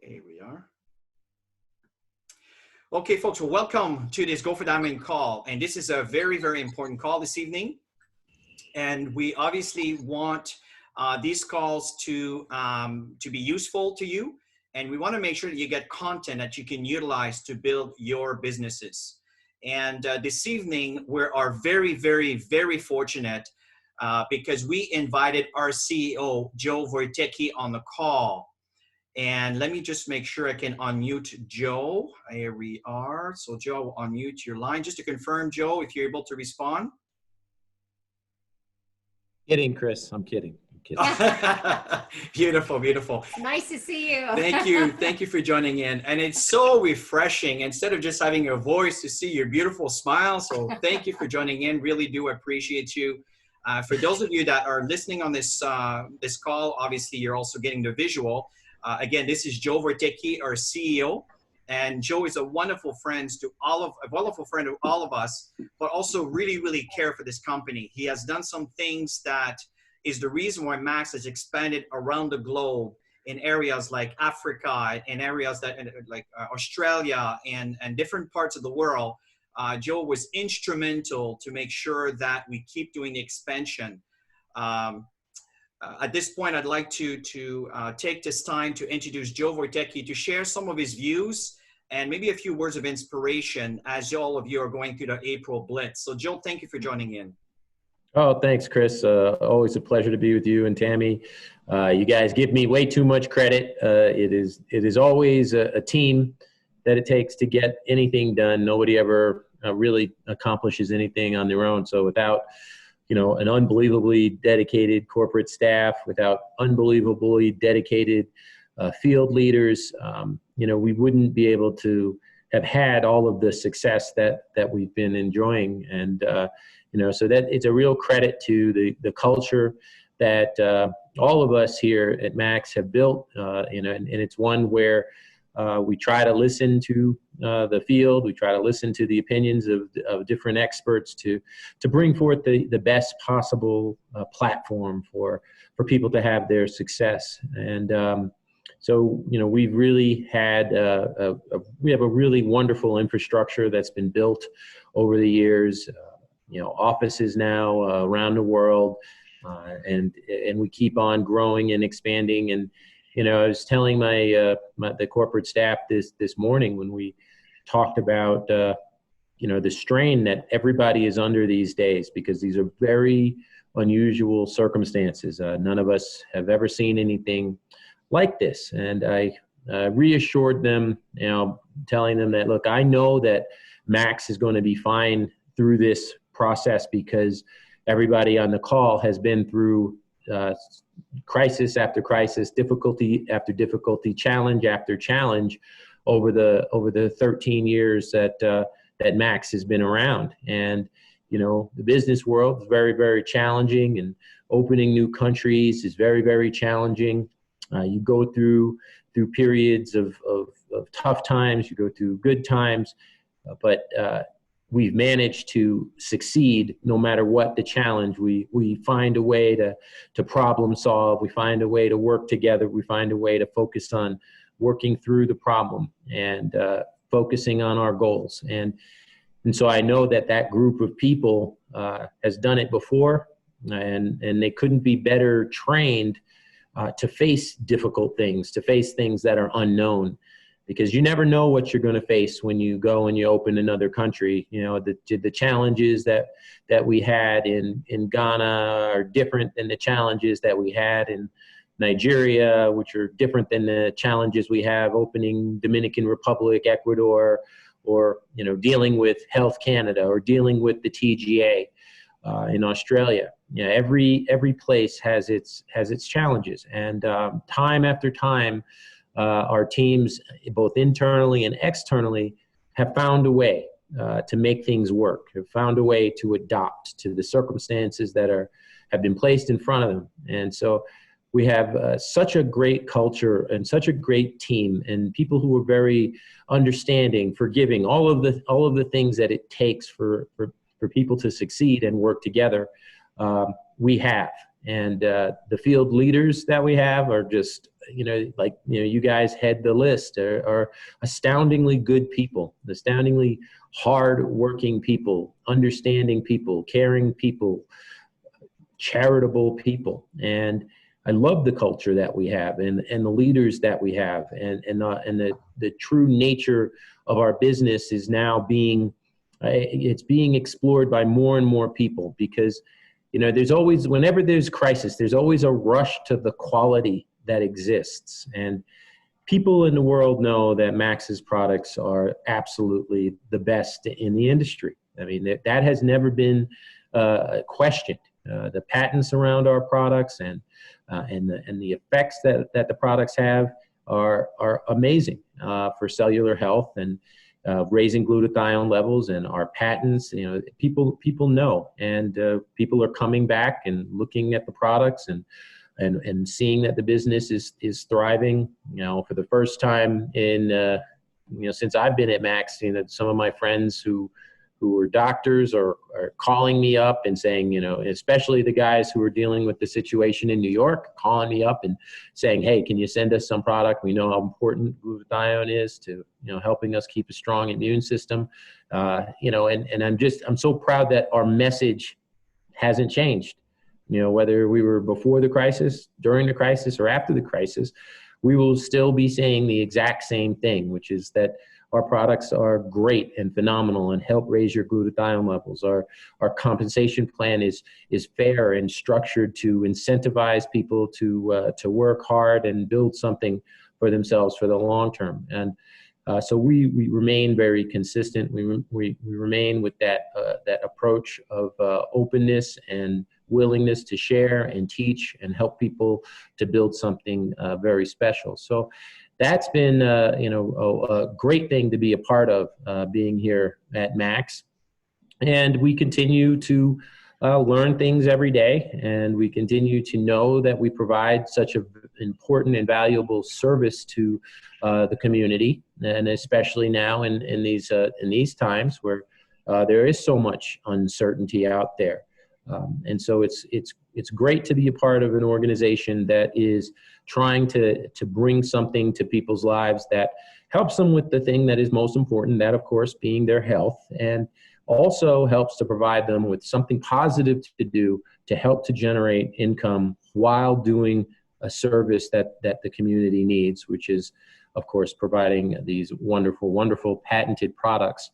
Here we are. Okay, folks, well, welcome to this Go for Diamond call. And this is a very, very important call this evening. And we obviously want these calls to be useful to you. And we want to make sure that you get content that you can utilize to build your businesses. And this evening, we are very, very, very fortunate because we invited our CEO, Joe Wojtecki, on the call. And let me just make sure I can unmute Joe. Here we are. So Joe, unmute your line. Just to confirm, Joe, if you're able to respond. Kidding, Chris. I'm kidding. Beautiful, beautiful. Nice to see you. Thank you. Thank you for joining in. And it's so refreshing, instead of just having your voice, to see your beautiful smile. So thank you for joining in. Really do appreciate you. For those of you that are listening on this, this call, obviously you're also getting the visual. Again, this is Joe Wojtecki, our CEO, and Joe is a wonderful friend to all of us, but also really, really care for this company. He has done some things that is the reason why Max has expanded around the globe in areas like Africa, in areas that like Australia and different parts of the world. Joe was instrumental to make sure that we keep doing the expansion. At this point, I'd like to take this time to introduce Joe Wojtecki to share some of his views and maybe a few words of inspiration as all of you are going through the April Blitz. So Joe, thank you for joining in. Oh, thanks, Chris. Always a pleasure to be with you and Tammy. You guys give me way too much credit. It is always a team that it takes to get anything done. Nobody ever really accomplishes anything on their own. So without an unbelievably dedicated corporate staff, without unbelievably dedicated field leaders, we wouldn't be able to have had all of the success that we've been enjoying. And, so that it's a real credit to the culture that all of us here at Max have built, and it's one where we try to listen to the field. We try to listen to the opinions of different experts to bring forth the best possible platform for people to have their success. And so we've really had we have a really wonderful infrastructure that's been built over the years. Offices now around the world, and we keep on growing and expanding. And I was telling the corporate staff this morning when we talked about the strain that everybody is under these days, because these are very unusual circumstances. None of us have ever seen anything like this, and I reassured them, telling them that, look, I know that Max is going to be fine through this process because everybody on the call has been through crisis after crisis, difficulty after difficulty, challenge after challenge over the 13 years that Max has been around. And the business world is very, very challenging, and opening new countries is very, very challenging. You go through periods of tough times, you go through good times, but we've managed to succeed no matter what the challenge. We find a way to problem solve. We find a way to work together. We find a way to focus on working through the problem and focusing on our goals. And so I know that group of people has done it before, and they couldn't be better trained to face difficult things, to face things that are unknown. Because you never know what you're going to face when you go and you open another country. The challenges that we had in Ghana are different than the challenges that we had in Nigeria, which are different than the challenges we have opening Dominican Republic, Ecuador, or dealing with Health Canada, or dealing with the TGA in Australia. Every place has its challenges, and time after time. Our teams, both internally and externally, have found a way to make things work, have found a way to adapt to the circumstances that have been placed in front of them. And so we have such a great culture and such a great team, and people who are very understanding, forgiving, all of the things that it takes for people to succeed and work together. We have, And the field leaders that we have are just, you guys head the list, are astoundingly good people, astoundingly hard-working people, understanding people, caring people, charitable people. And I love the culture that we have and the leaders that we have, and the true nature of our business is now being explored by more and more people, because there's always, whenever there's crisis, there's always a rush to the quality that exists. And people in the world know that Max's products are absolutely the best in the industry. I mean, that has never been questioned. The patents around our products and the effects that the products have are amazing for cellular health and raising glutathione levels, and our patents. People know, and people are coming back and looking at the products and seeing that the business is thriving. For the first time in since I've been at Max, some of my friends who are doctors are calling me up and saying, especially the guys who are dealing with the situation in New York, calling me up and saying, hey, can you send us some product? We know how important glutathione is to, helping us keep a strong immune system. And I'm so proud that our message hasn't changed. Whether we were before the crisis, during the crisis, or after the crisis, we will still be saying the exact same thing, which is that our products are great and phenomenal and help raise your glutathione levels. Our compensation plan is fair and structured to incentivize people to work hard and build something for themselves for the long term. And so we remain very consistent. We remain with that approach of openness and willingness to share and teach and help people to build something very special. So that's been a great thing to be a part of, being here at Max. And we continue to learn things every day, and we continue to know that we provide such an important and valuable service to the community, and especially now in these times where there is so much uncertainty out there. And so it's great to be a part of an organization that is trying to bring something to people's lives that helps them with the thing that is most important, that of course being their health, and also helps to provide them with something positive to do to help to generate income while doing a service that the community needs, which is of course providing these wonderful, wonderful patented products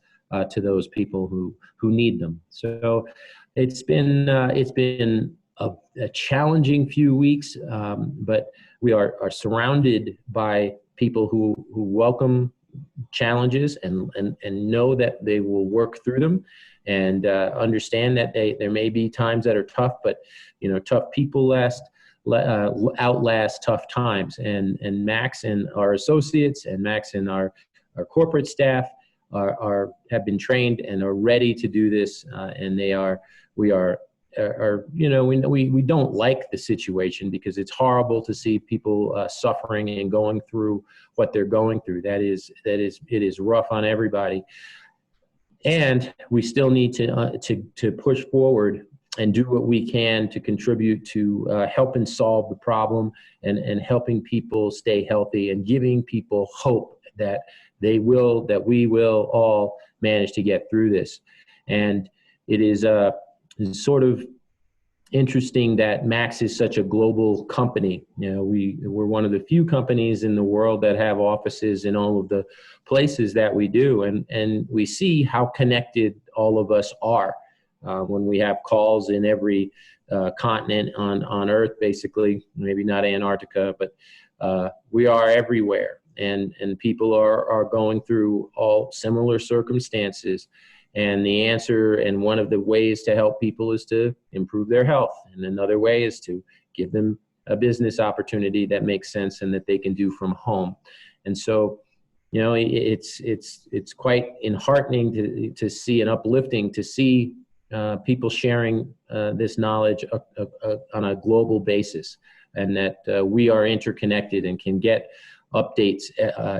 to those people who need them. So it's been a challenging few weeks, but we are surrounded by people who welcome challenges and know that they will work through them, and understand that there may be times that are tough, but tough people outlast tough times. And Max and our associates and Max and our corporate staff have been trained and are ready to do this, and we don't like the situation because it's horrible to see people suffering and going through what they're going through. It is rough on everybody, and we still need to push forward and do what we can to contribute to helping solve the problem and helping people stay healthy and giving people hope that we will all manage to get through this. And it is sort of interesting that Max is such a global company. We're one of the few companies in the world that have offices in all of the places that we do, and we see how connected all of us are when we have calls in every continent on Earth, basically. Maybe not Antarctica, but we are everywhere, and people are going through all similar circumstances. And the answer, and one of the ways to help people, is to improve their health. And another way is to give them a business opportunity that makes sense and that they can do from home. And so, it's quite enheartening to see, and uplifting to see people sharing this knowledge on a global basis, and that we are interconnected and can get updates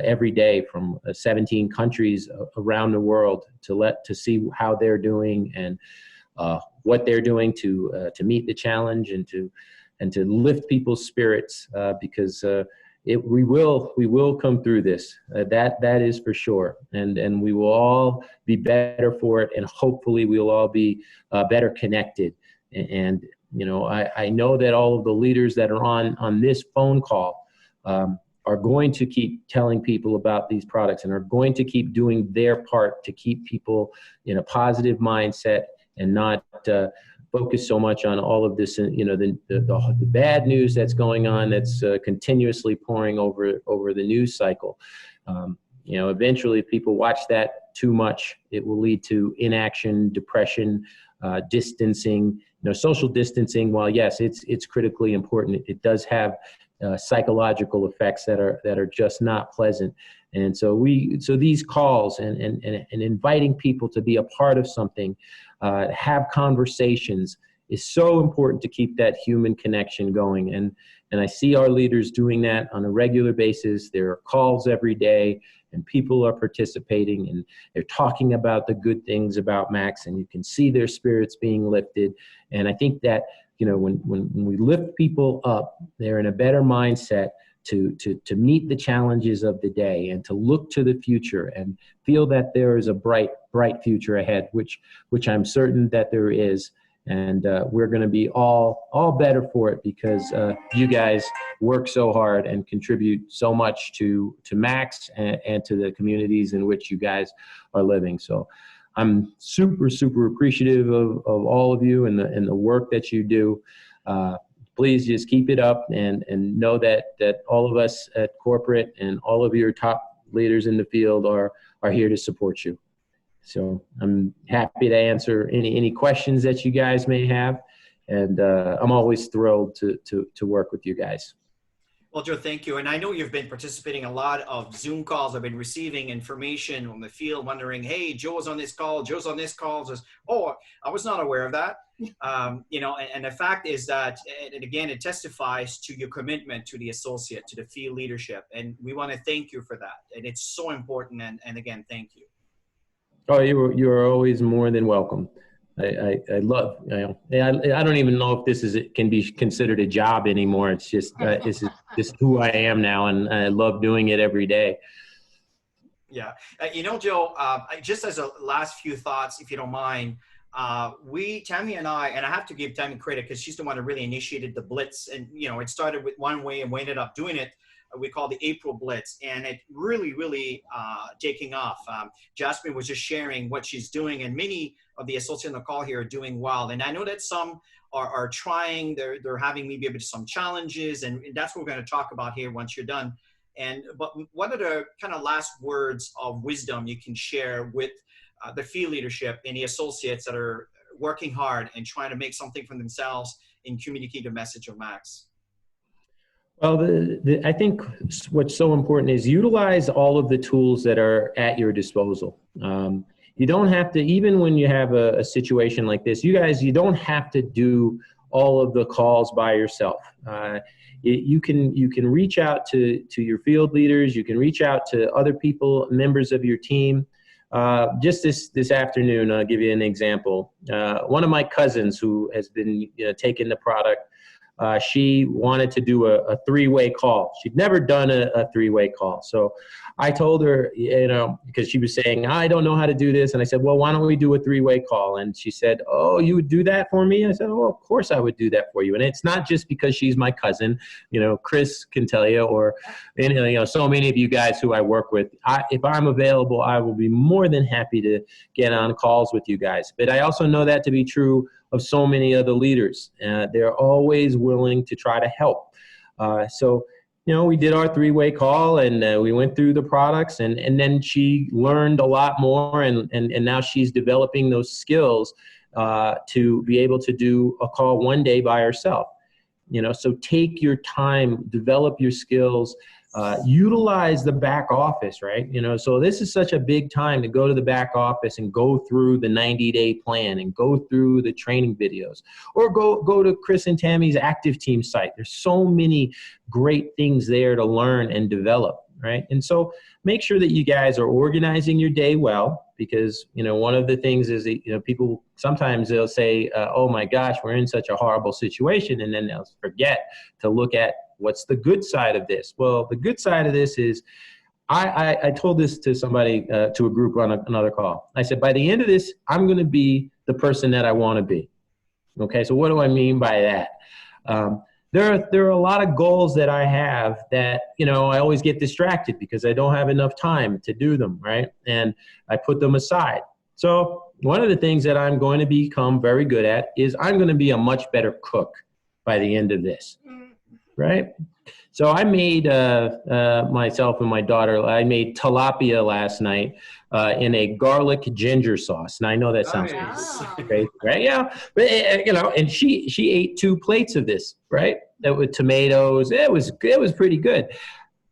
every day from 17 countries around the world to see how they're doing and what they're doing to meet the challenge and to and to lift people's spirits, because we will come through this. That is for sure. And we will all be better for it. And hopefully we'll all be better connected. And, you know, I know that all of the leaders that are on this phone call are going to keep telling people about these products and are going to keep doing their part to keep people in a positive mindset and not focus so much on all of this, you know, the bad news that's going on, that's continuously pouring over the news cycle. You know, eventually if people watch that too much, it will lead to inaction, depression, distancing. You know, social distancing, while yes, it's critically important, it does have psychological effects that are just not pleasant. And so these calls and inviting people to be a part of something, have conversations, is so important to keep that human connection going. And I see our leaders doing that on a regular basis. There are calls every day, and people are participating, and they're talking about the good things about Max, and you can see their spirits being lifted. And I think that, you know, when we lift people up, they're in a better mindset to meet the challenges of the day and to look to the future and feel that there is a bright future ahead, which I'm certain that there is. And we're going to be all better for it, because you guys work so hard and contribute so much to Max and to the communities in which you guys are living. So I'm super, super appreciative of all of you and the work that you do. Please just keep it up, and know that all of us at corporate and all of your top leaders in the field are here to support you. So I'm happy to answer any questions that you guys may have, and I'm always thrilled to work with you guys. Well, Joe, thank you. And I know you've been participating in a lot of Zoom calls. I've been receiving information from the field, wondering, hey, Joe's on this call, Joe's on this call. Just, oh, I was not aware of that. You know, and the fact is that, and again, it testifies to your commitment to the associate, to the field leadership. And we want to thank you for that. And it's so important. And again, thank you. Oh, you are always more than welcome. I love, you know, I don't even know if it can be considered a job anymore. It's just, this is just who I am now, and I love doing it every day. Yeah. You know, Joe, just as a last few thoughts, if you don't mind, Tammy and I have to give Tammy credit because she's the one that really initiated the BLITZ. And, you know, it started with one way and we ended up doing it. We call the April BLITZ, and it really taking off. Jasmine was just sharing what she's doing, and many of the associates on the call here are doing well. And I know that some are trying, they're having maybe some challenges, and that's what we're going to talk about here once you're done. But what are the kind of last words of wisdom you can share with the field leadership and the associates that are working hard and trying to make something for themselves and communicate the message of Max? Well, I think what's so important is utilize all of the tools that are at your disposal. You don't have to, even when you have a situation like this, you don't have to do all of the calls by yourself. You can reach out to your field leaders. You can reach out to other people, members of your team. Just this afternoon, I'll give you an example. One of my cousins who has been taking the product, she wanted to do a three-way call. She'd never done a three-way call. So I told her, because she was saying, I don't know how to do this. And I said, well, why don't we do a three-way call? And she said, oh, you would do that for me? I said, oh, of course I would do that for you. And it's not just because she's my cousin. Chris can tell you, or so many of you guys who I work with. If I'm available, I will be more than happy to get on calls with you guys. But I also know that to be true of so many other leaders. They're always willing to try to help. So we did our three-way call, and we went through the products, and then she learned a lot more, and now she's developing those skills to be able to do a call one day by herself. So take your time, develop your skills, utilize the back office, right? So this is such a big time to go to the back office and go through the 90-day plan and go through the training videos, or go to Chris and Tammy's active team site. There's so many great things there to learn and develop, right? And so make sure that you guys are organizing your day well, because, one of the things is that, people sometimes they'll say, oh my gosh, we're in such a horrible situation. And then they'll forget to look at what's the good side of this. Well, the good side of this is, I told this to somebody, to a group on another call. I said, by the end of this, I'm going to be the person that I want to be. Okay, so what do I mean by that? There are a lot of goals that I have that, I always get distracted because I don't have enough time to do them, right? And I put them aside. So one of the things that I'm going to become very good at is I'm going to be a much better cook by the end of this, right? So I made, myself and my daughter, I made tilapia last night in a garlic ginger sauce. And I know that sounds crazy, right? Yeah, but and she ate 2 plates of this, right? That with tomatoes. It was pretty good.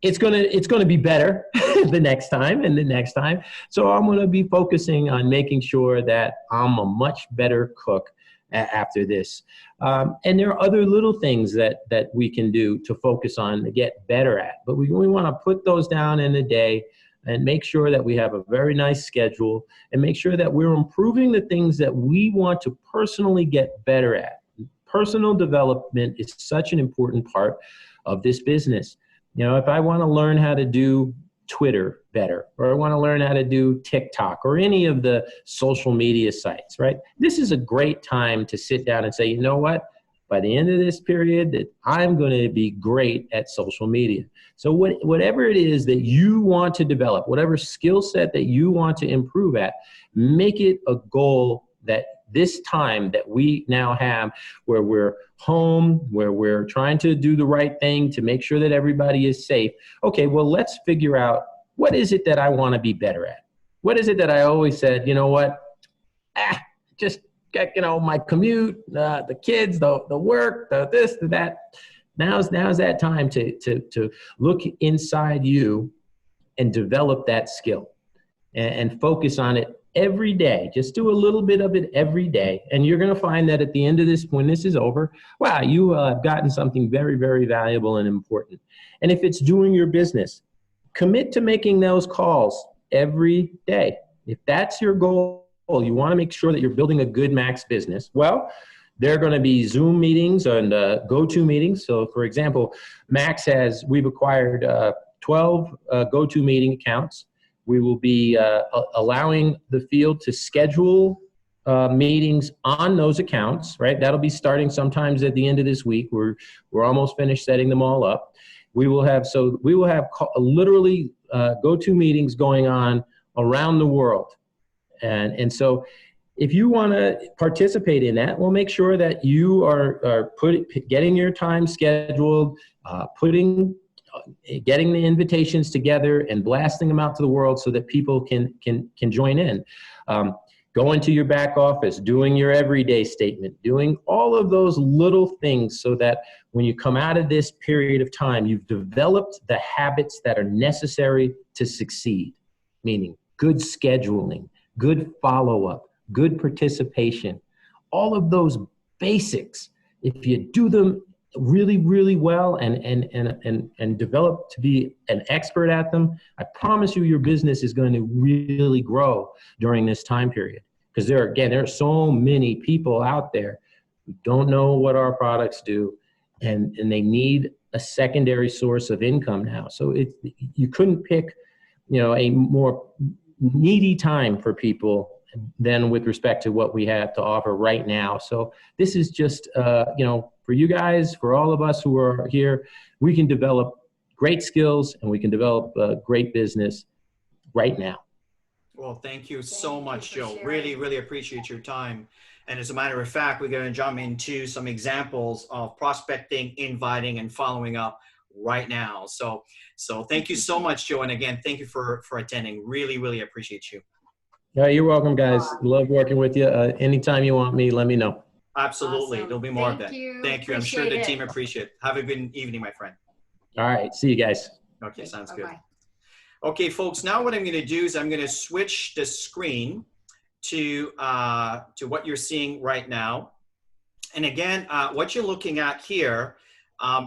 It's gonna be better the next time and the next time. So I'm gonna be focusing on making sure that I'm a much better cook after this. And there are other little things that we can do to focus on to get better at. But we want to put those down in the day and make sure that we have a very nice schedule and make sure that we're improving the things that we want to personally get better at. Personal development is such an important part of this business. If I want to learn how to do Twitter better, or I want to learn how to do TikTok or any of the social media sites, right? This is a great time to sit down and say, you know what? By the end of this period, that I'm going to be great at social media. So whatever it is that you want to develop, whatever skill set that you want to improve at, make it a goal that this time that we now have where we're home, where we're trying to do the right thing to make sure that everybody is safe. Okay, well, let's figure out what is it that I want to be better at? What is it that I always said, just my commute, the kids, the work, the this, the that. Now's that time to look inside you and develop that skill and focus on it every day. Just do a little bit of it every day. And you're going to find that at the end of this, when this is over, wow, you have gotten something very, very valuable and important. And if it's doing your business, commit to making those calls every day. If that's your goal, you want to make sure that you're building a good Max business. Well, there are going to be Zoom meetings and go-to meetings. So for example, we've acquired 12 go-to meeting accounts. We will be allowing the field to schedule meetings on those accounts, right? That'll be starting sometimes at the end of this week. We're almost finished setting them all up. We will have literally go-to meetings going on around the world. And so if you want to participate in that, we'll make sure that you are getting your time scheduled, getting the invitations together and blasting them out to the world so that people can join in. Going to your back office, doing your everyday statement, doing all of those little things so that when you come out of this period of time, you've developed the habits that are necessary to succeed, meaning good scheduling, good follow-up, good participation, all of those basics. If you do them really, really well and develop to be an expert at them, I promise you your business is going to really grow during this time period. Because there are so many people out there who don't know what our products do, and they need a secondary source of income now. So you couldn't pick, a more needy time for people than with respect to what we have to offer right now. So this is just, for you guys, for all of us who are here, we can develop great skills and we can develop a great business right now. Well, thank you so much, Joe. Really, really appreciate your time. And as a matter of fact, we're going to jump into some examples of prospecting, inviting, and following up right now. So thank you so much, Joe. And again, thank you for attending. Really, really appreciate you. Yeah, you're welcome, guys. Love working with you. Anytime you want me, let me know. Absolutely. Awesome. There'll be more Thank of that. you. Thank you. I'm sure the team appreciate it. Have a good evening, my friend. All right. See you guys. Okay, sounds good. Bye-bye. Okay, folks, now what I'm going to do is I'm going to switch the screen to what you're seeing right now. And again, what you're looking at here,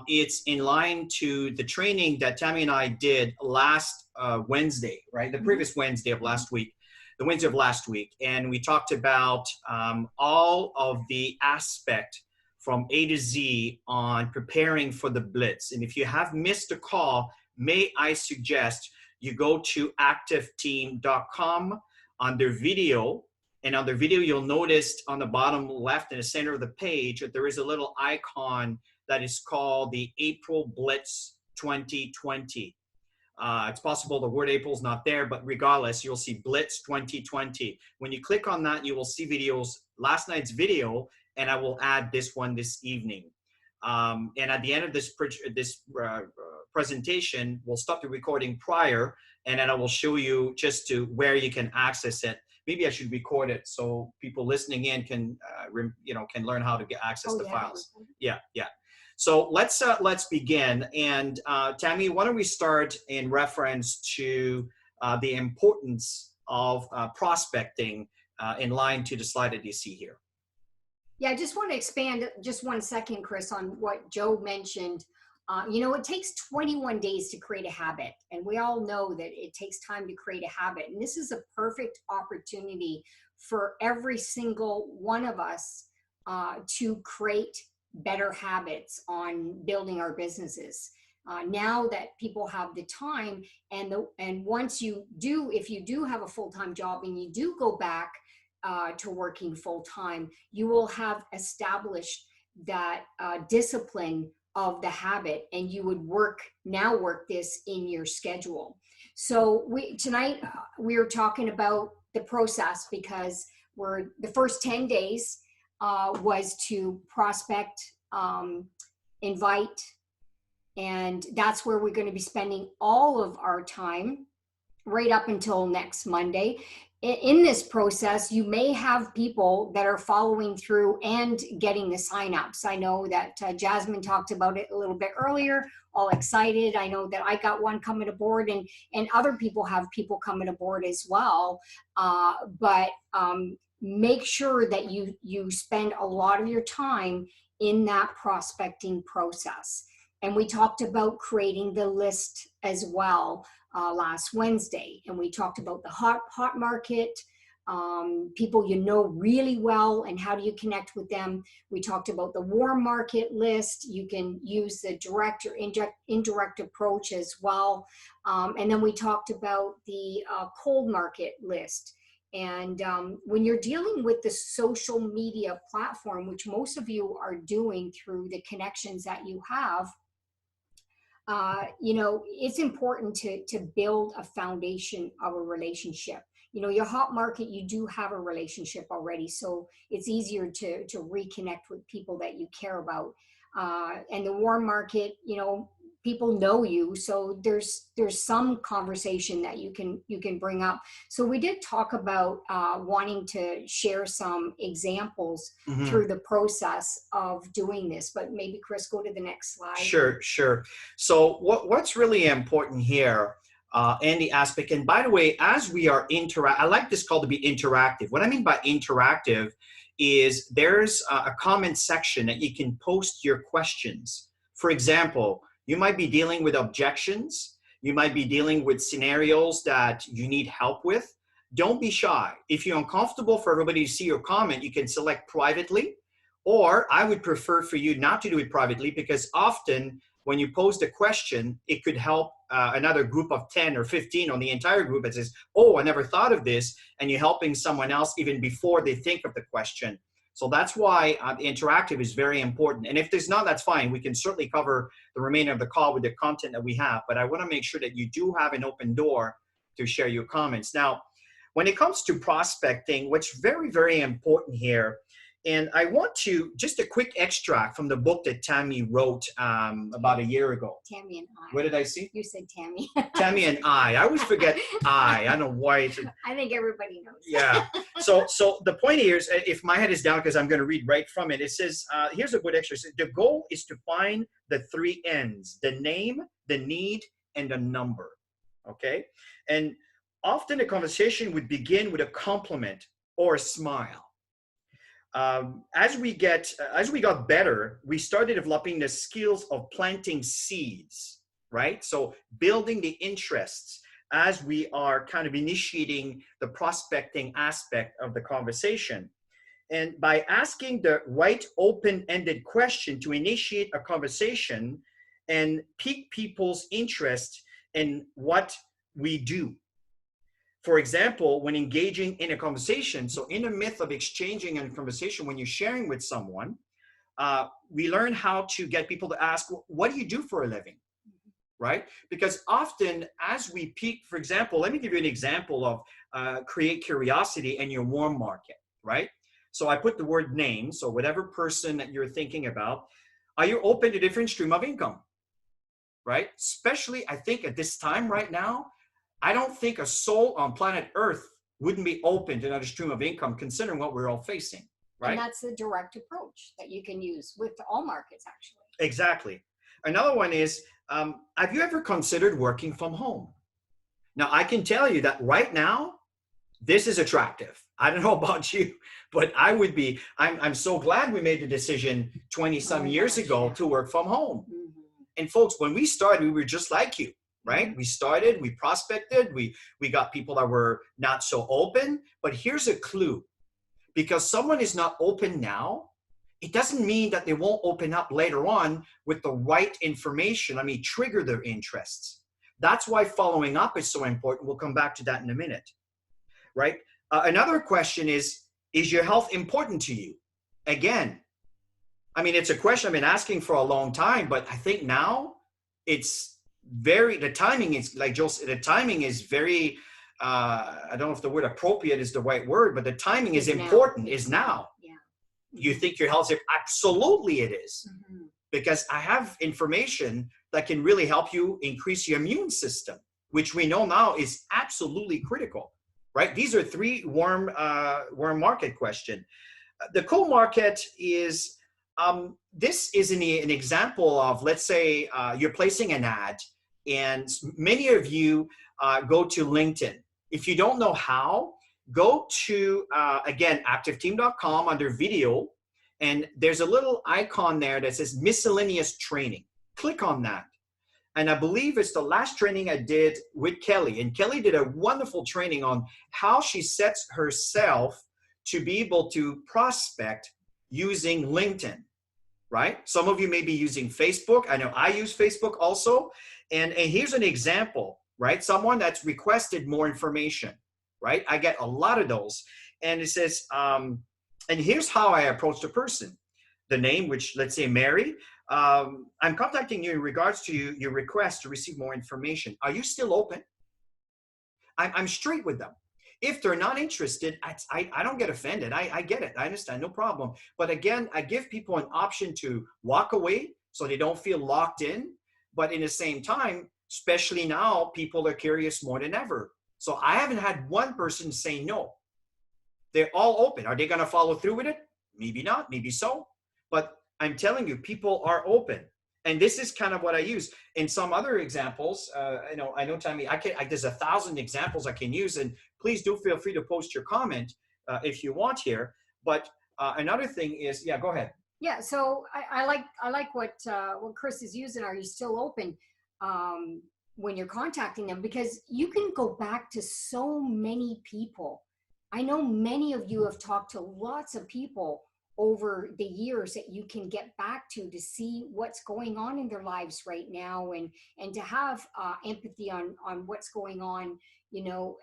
it's in line to the training that Tammy and I did last Wednesday, right? The previous Wednesday of last week. the Wednesday of last week, and we talked about all of the aspect from A to Z on preparing for the Blitz. And if you have missed a call, may I suggest you go to activeteam.com under video, and under video, you'll notice on the bottom left in the center of the page that there is a little icon that is called the April Blitz 2020. It's possible the word April is not there, but regardless, you'll see Blitz 2020. When you click on that, you will see videos, last night's video, and I will add this one this evening. And at the end of this presentation, we'll stop the recording prior, and then I will show you just to where you can access it. Maybe I should record it so people listening in can, can learn how to get access to files. Yeah. So let's begin. And Tammy, why don't we start in reference to the importance of prospecting in line to the slide that you see here. Yeah, I just want to expand just 1 second, Chris, on what Joe mentioned. It takes 21 days to create a habit, and we all know that it takes time to create a habit. And this is a perfect opportunity for every single one of us to create better habits on building our businesses. Now that people have the time, and once you do, if you do have a full-time job and you do go back to working full-time, you will have established that discipline of the habit, and you would work this in your schedule. So tonight we are talking about the process, because the first 10 days was to prospect, invite, and that's where we're going to be spending all of our time right up until next Monday. In this process, you may have people that are following through and getting the signups. I know that Jasmine talked about it a little bit earlier, all excited. I know that I got one coming aboard, and other people have people coming aboard as well. But make sure that you spend a lot of your time in that prospecting process. And we talked about creating the list as well last Wednesday. And we talked about the hot market, people you know really well, and how do you connect with them. We talked about the warm market list. You can use the direct or indirect approach as well. And then we talked about the cold market list. And when you're dealing with the social media platform, which most of you are doing through the connections that you have, it's important to build a foundation of a relationship. Your hot market, you do have a relationship already, so it's easier to reconnect with people that you care about. And the warm market, people know you, so there's some conversation that you can bring up. So we did talk about wanting to share some examples through the process of doing this, but maybe Chris, go to the next slide. Sure. So what's really important here, and the aspect, and by the way, as we are I like this call to be interactive. What I mean by interactive is there's a comment section that you can post your questions. For example, you might be dealing with objections. You might be dealing with scenarios that you need help with. Don't be shy. If you're uncomfortable for everybody to see your comment, you can select privately, or I would prefer for you not to do it privately, because often when you post a question, it could help another group of 10 or 15 on the entire group that says, oh, I never thought of this, and you're helping someone else even before they think of the question. So that's why interactive is very important. And if there's not, that's fine. We can certainly cover the remainder of the call with the content that we have. But I want to make sure that you do have an open door to share your comments. Now, when it comes to prospecting, what's very, very important here, and I want to, just a quick extract from the book that Tammy wrote about a year ago. Tammy and I. What did I see? You said Tammy. Tammy and I always forget I don't know why. I think everybody knows. Yeah. So the point here is, if my head is down, because I'm going to read right from it, it says, here's a good exercise. The goal is to find the 3 N's: the name, the need, and the number. Okay. And often the conversation would begin with a compliment or a smile. As we got better, we started developing the skills of planting seeds, right? So building the interests, as we are kind of initiating the prospecting aspect of the conversation. And by asking the right open-ended question to initiate a conversation and pique people's interest in what we do. For example, when engaging in a conversation, so in the myth of exchanging a conversation, when you're sharing with someone, we learn how to get people to ask, what do you do for a living? Right? Because often as we pique, for example, let me give you an example of create curiosity in your warm market, right? So I put the word name, so whatever person that you're thinking about, are you open to different stream of income, right? Especially, I think at this time right now, I don't think a soul on planet Earth wouldn't be open to another stream of income considering what we're all facing, right? And that's the direct approach that you can use with all markets, actually. Exactly. Another one is, have you ever considered working from home? Now, I can tell you that right now, this is attractive. I don't know about you, but I would be, I'm so glad we made the decision 20 some years ago to work from home. Mm-hmm. And folks, when we started, we were just like you, right? Mm-hmm. We started, we prospected, we got people that were not so open, but here's a clue. Because someone is not open now, it doesn't mean that they won't open up later on with the right information. I mean, trigger their interests. That's why following up is so important. We'll come back to that in a minute, right? Another question is your health important to you? Again, I mean, it's a question I've been asking for a long time, but I think now it's the timing is, like Joe said, the timing is very, I don't know if the word appropriate is the right word, but the timing is important, is now. Yeah. You think your health is, absolutely it is. Mm-hmm. Because I have information that can really help you increase your immune system, which we know now is absolutely critical, right? These are three warm market question. The cold market is, this is an example of, let's say you're placing an ad and many of you go to LinkedIn. If you don't know how, go to, again, activeteam.com under video, and there's a little icon there that says miscellaneous training. Click on that. And I believe it's the last training I did with Kelly. And Kelly did a wonderful training on how she sets herself to be able to prospect using LinkedIn, right? Some of you may be using Facebook. I know I use Facebook also. And here's an example, right? Someone that's requested more information, right? I get a lot of those. And it says, and here's how I approach the person. The name, which let's say Mary, I'm contacting you in regards to your request to receive more information. Are you still open? I'm straight with them. If they're not interested, I don't get offended. I get it. I understand, no problem. But again, I give people an option to walk away so they don't feel locked in. But in the same time, especially now, people are curious more than ever. So I haven't had one person say no. They're all open. Are they going to follow through with it? Maybe not, maybe so. But I'm telling you, people are open. And this is kind of what I use. In some other examples, I know, Tammy, there's 1,000 examples I can use, and please do feel free to post your comment if you want here. But another thing is, yeah, go ahead. Yeah, so I like what Chris is using. Are you still open when you're contacting them? Because you can go back to so many people. I know many of you have talked to lots of people over the years that you can get back to see what's going on in their lives right now, and to have empathy on what's going on, you know,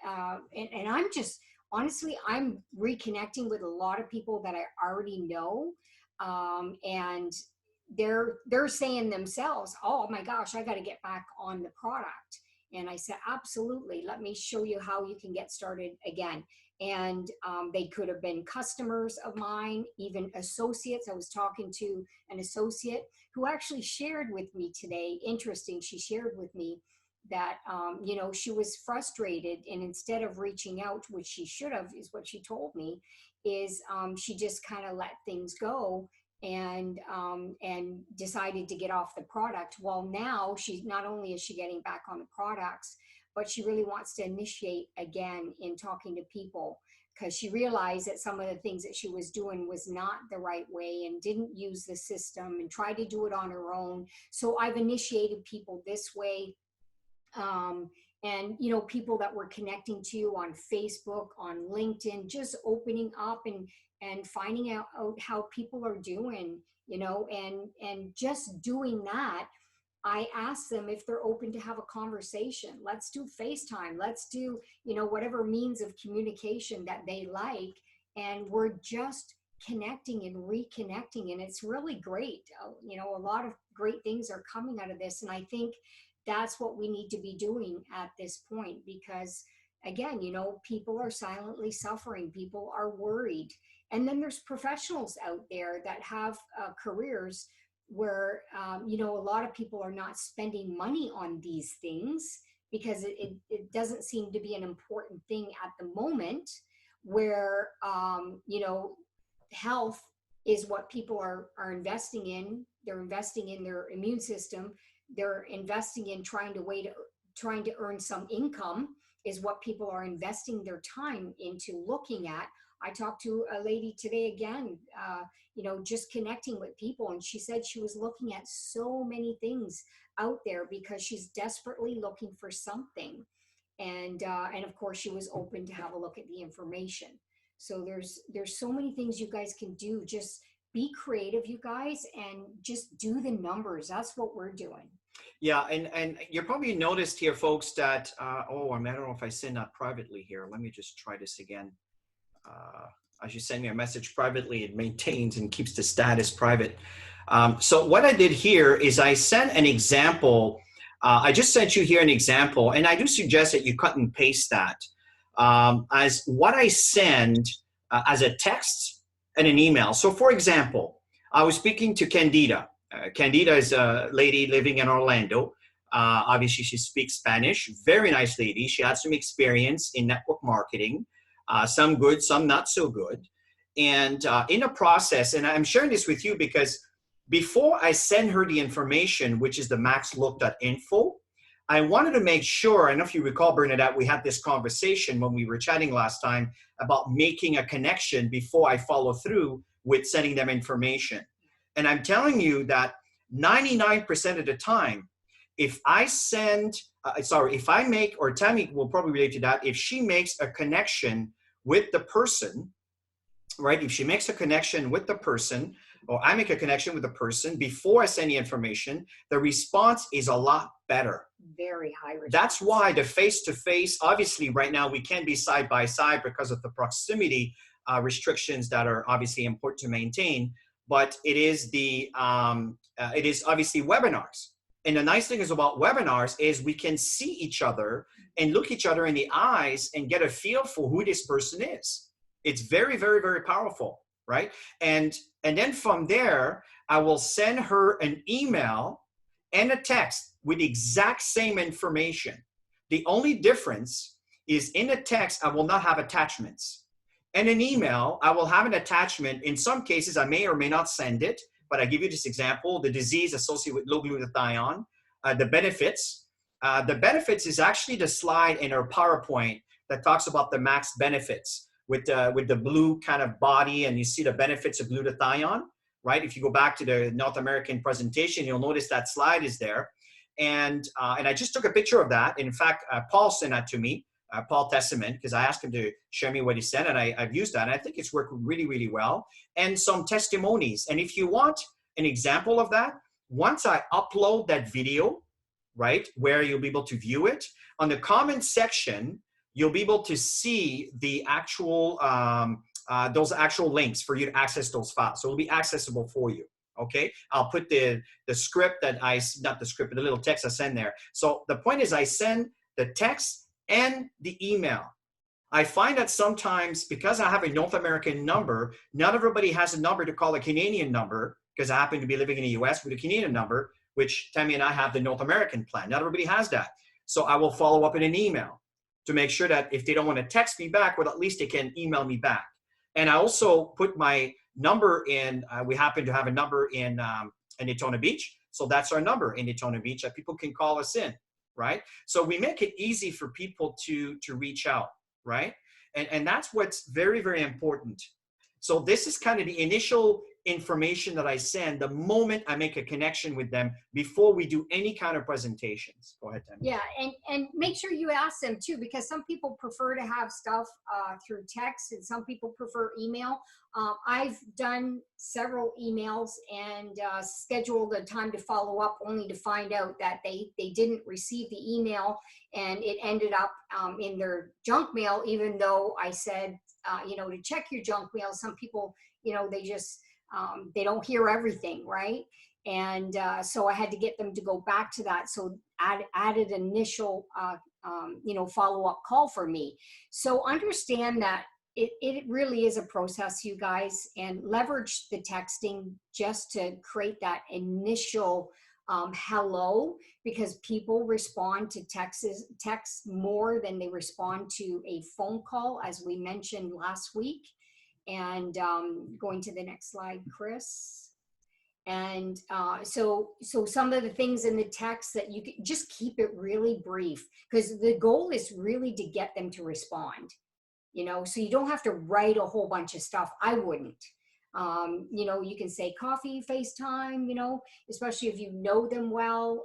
and I'm just, honestly, I'm reconnecting with a lot of people that I already know, and they're saying themselves, oh my gosh, I got to get back on the product. And I said, absolutely, let me show you how you can get started again. And they could have been customers of mine, even associates. I was talking to an associate who actually shared with me today, interesting, she shared with me that, you know, she was frustrated, and instead of reaching out, which she should have, is what she told me, is she just kind of let things go and decided to get off the product. Well, now she's, not only is she getting back on the products, but she really wants to initiate again in talking to people, because she realized that some of the things that she was doing was not the right way and didn't use the system and tried to do it on her own. So I've initiated people this way. and, you know, people that were connecting to you on Facebook, on LinkedIn, just opening up and finding out how people are doing, you know, and just doing that. I ask them if they're open to have a conversation. Let's do FaceTime. Let's do, you know, whatever means of communication that they like. And we're just connecting and reconnecting. And it's really great. You know, a lot of great things are coming out of this. And I think that's what we need to be doing at this point, because again, you know, people are silently suffering. People are worried. And then there's professionals out there that have careers where, you know, a lot of people are not spending money on these things because it doesn't seem to be an important thing at the moment, where, you know, health is what people are investing in. They're investing in their immune system. They're investing in trying to earn some income is what people are investing their time into looking at. I talked to a lady today again, you know, just connecting with people. And she said she was looking at so many things out there because she's desperately looking for something. And of course she was open to have a look at the information. So there's so many things you guys can do. Just be creative, you guys, and just do the numbers. That's what we're doing. Yeah, and you probably noticed here, folks, that, oh, I don't know if I send that privately here. Let me just try this again. As you send me a message privately, it maintains and keeps the status private. So what I did here is I sent an example. I just sent you here an example, and I do suggest that you cut and paste that as what I send as a text and an email. So for example, I was speaking to Candida. Candida is a lady living in Orlando. Obviously, she speaks Spanish. Very nice lady. She had some experience in network marketing. Some good, some not so good. And in the process, and I'm sharing this with you because before I send her the information, which is the maxlook.info, I wanted to make sure, I don't know if you recall, Bernadette, we had this conversation when we were chatting last time about making a connection before I follow through with sending them information. And I'm telling you that 99% of the time, if I send, if I make, or Tammy will probably relate to that, if she makes a connection with the person, right? If she makes a connection with the person, or I make a connection with the person before I send the information, the response is a lot better. Very high response. That's why the face-to-face, obviously right now we can't be side by side because of the proximity restrictions that are obviously important to maintain, but it is it is obviously webinars. And the nice thing is about webinars is we can see each other and look each other in the eyes and get a feel for who this person is. It's very, very, very powerful, right? And then from there, I will send her an email and a text with the exact same information. The only difference is in a text, I will not have attachments. In an email, I will have an attachment. In some cases, I may or may not send it, but I give you this example, the disease associated with low glutathione, the benefits. The benefits is actually the slide in our PowerPoint that talks about the max benefits with the blue kind of body, and you see the benefits of glutathione, right? If you go back to the North American presentation, you'll notice that slide is there. And I just took a picture of that. In fact, Paul sent that to me. Paul Testament, because I asked him to show me what he said, and I've used that, and I think it's worked really, really well. And some testimonies. And if you want an example of that, once I upload that video, right, where you'll be able to view it, on the comment section, you'll be able to see the actual, those actual links for you to access those files. So it'll be accessible for you. Okay, I'll put the script that not the script, but the little text I send there. So the point is I send the text and the email. I find that sometimes because I have a North American number, not everybody has a number to call a Canadian number, because I happen to be living in the US with a Canadian number, which Tammy and I have the North American plan. Not everybody has that. So I will follow up in an email to make sure that if they don't want to text me back, well, at least they can email me back. And I also put my number in, we happen to have a number in Daytona Beach. So that's our number in Daytona Beach that people can call us in. Right? So we make it easy for people to reach out, right? And that's what's very, very important. So this is kind of the initial information that I send the moment I make a connection with them before we do any kind of presentations. Go ahead, Tammy. Yeah, and make sure you ask them too, because some people prefer to have stuff through text and some people prefer email. I've done several emails and scheduled a time to follow up only to find out that they didn't receive the email and it ended up in their junk mail, even though I said, to check your junk mail. Some people, they just, they don't hear everything, right? And so I had to get them to go back to that. So added initial, follow-up call for me. So understand that it really is a process, you guys, and leverage the texting just to create that initial hello, because people respond to texts more than they respond to a phone call, as we mentioned last week. And going to the next slide, Chris. And so some of the things in the text that you can just keep it really brief, because the goal is really to get them to respond, so you don't have to write a whole bunch of stuff. I wouldn't. You can say coffee, FaceTime, especially if you know them well.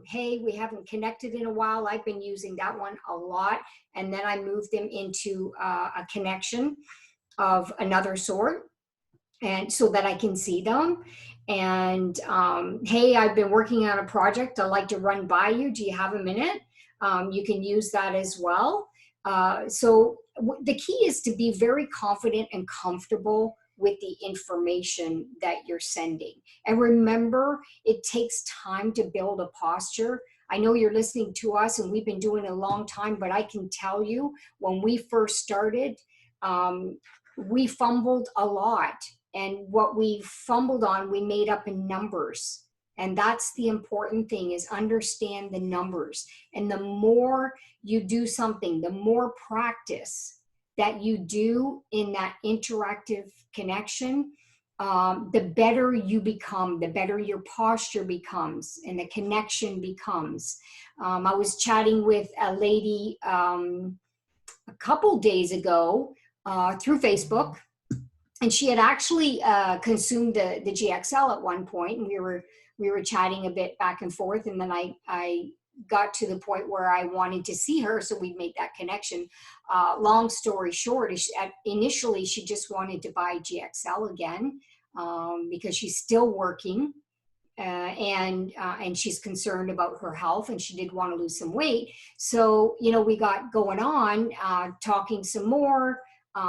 Hey, we haven't connected in a while. I've been using that one a lot. And then I moved them into a connection of another sort, and so that I can see them. And hey, I've been working on a project I'd like to run by you. Do you have a minute? You can use that as well. So the key is to be very confident and comfortable with the information that you're sending. And remember, it takes time to build a posture. I know you're listening to us and we've been doing it a long time, but I can tell you when we first started, we fumbled a lot. And what we fumbled on, we made up in numbers. And that's the important thing, is understand the numbers. And the more you do something, the more practice that you do in that interactive connection, the better you become, the better your posture becomes and the connection becomes. I was chatting with a lady a couple days ago through Facebook, and she had actually consumed the GXL at one point, and we were chatting a bit back and forth, and then I got to the point where I wanted to see her, so we made that connection. Long story short, initially she just wanted to buy GXL again because she's still working, and she's concerned about her health, and she did want to lose some weight. So we got going on, talking some more.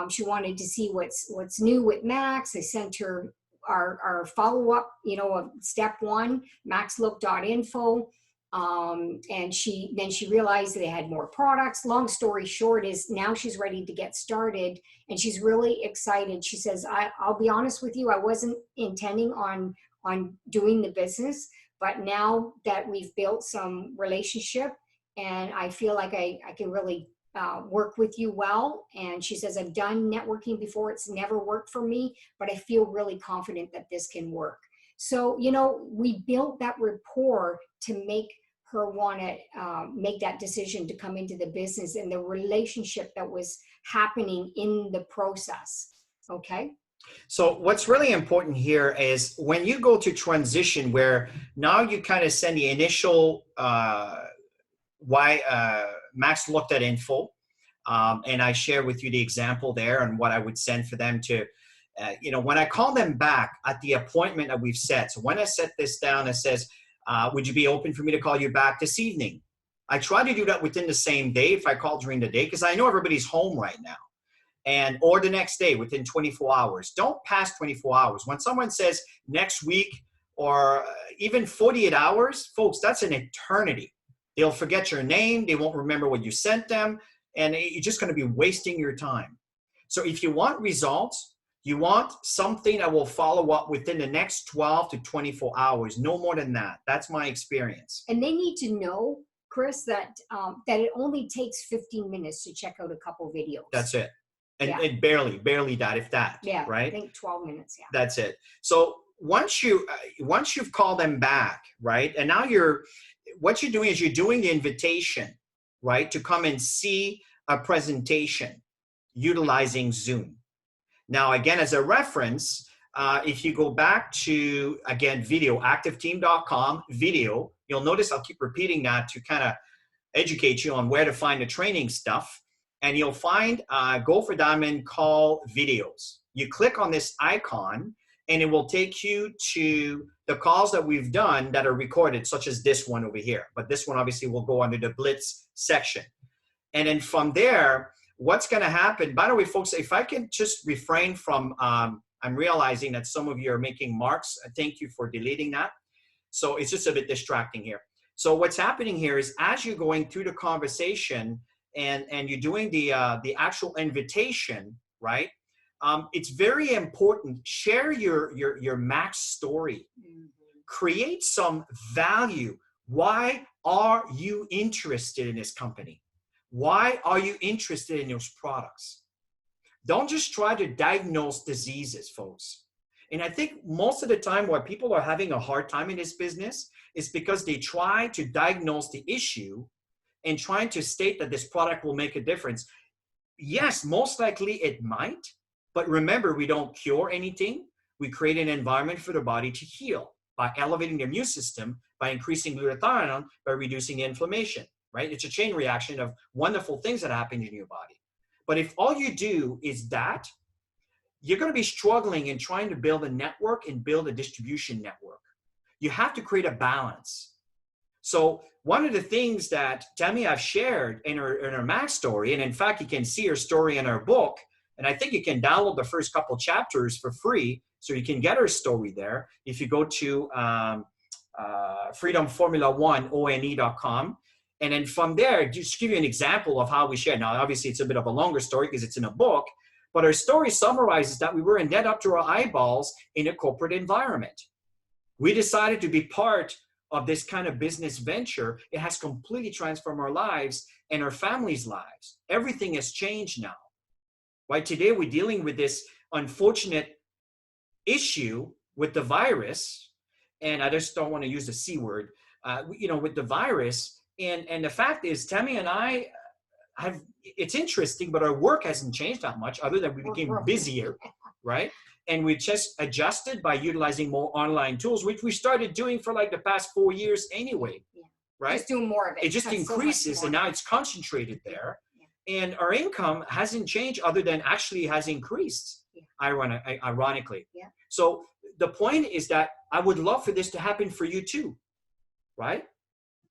She wanted to see what's new with Max. I sent her our follow-up, of step one, maxlook.info. And she realized they had more products. Long story short is now she's ready to get started and she's really excited. She says, I'll be honest with you, I wasn't intending on doing the business, but now that we've built some relationship and I feel like I can really work with you well. And she says, I've done networking before. It's never worked for me, but I feel really confident that this can work. So, we built that rapport to make her want to make that decision to come into the business, and the relationship that was happening in the process. Okay. So what's really important here is when you go to transition, where now you kind of send the initial Max looked at info, and I share with you the example there and what I would send for them to, when I call them back at the appointment that we've set. So when I set this down, it says, would you be open for me to call you back this evening? I try to do that within the same day if I call during the day, because I know everybody's home right now. Or the next day within 24 hours. Don't pass 24 hours. When someone says next week or even 48 hours, folks, that's an eternity. They'll forget your name. They won't remember what you sent them. And you're just going to be wasting your time. So if you want results, you want something that will follow up within the next 12 to 24 hours. No more than that. That's my experience. And they need to know, Chris, that it only takes 15 minutes to check out a couple videos. That's it. And, yeah. and barely that, if that. Yeah, right? I think 12 minutes, yeah. That's it. So once you've called them back, right? And now what you're doing is you're doing the invitation, right? To come and see a presentation utilizing Zoom. Now, again, as a reference, if you go back to, again, video, activeteam.com, video, you'll notice I'll keep repeating that to kind of educate you on where to find the training stuff. And you'll find Go for Diamond call videos. You click on this icon and it will take you to the calls that we've done that are recorded, such as this one over here. But this one obviously will go under the BLITZ section. And then from there, what's going to happen, by the way, folks, if I can just refrain from, I'm realizing that some of you are making marks. Thank you for deleting that. So it's just a bit distracting here. So what's happening here is as you're going through the conversation and you're doing the actual invitation, right? It's very important. Share your max story. Create some value. Why are you interested in this company? Why are you interested in those products? Don't just try to diagnose diseases, folks. And I think most of the time why people are having a hard time in this business is because they try to diagnose the issue and trying to state that this product will make a difference. Yes, most likely it might, but remember, we don't cure anything. We create an environment for the body to heal by elevating the immune system, by increasing glutathione, by reducing inflammation, right? It's a chain reaction of wonderful things that happen in your body. But if all you do is that, you're going to be struggling in trying to build a network and build a distribution network. You have to create a balance. So one of the things that Tammy have shared in her Mac story, and in fact, you can see her story in her book, and I think you can download the first couple chapters for free, so you can get her story there. If you go to freedomformula1one.com, and then from there, just give you an example of how we share. Now, obviously, it's a bit of a longer story because it's in a book, but our story summarizes that we were in debt up to our eyeballs in a corporate environment. We decided to be part of this kind of business venture. It has completely transformed our lives and our families' lives. Everything has changed now. Right? Today, we're dealing with this unfortunate issue with the virus, and I just don't want to use the C word, with the virus. And the fact is, Tammy and I it's interesting, but our work hasn't changed that much other than we became busier, right? And we just adjusted by utilizing more online tools, which we started doing for like the past 4 years anyway, right? Just doing more of it. It just increases, and now it's concentrated there. And our income hasn't changed other than actually has increased, ironically. Yeah. So the point is that I would love for this to happen for you too, right?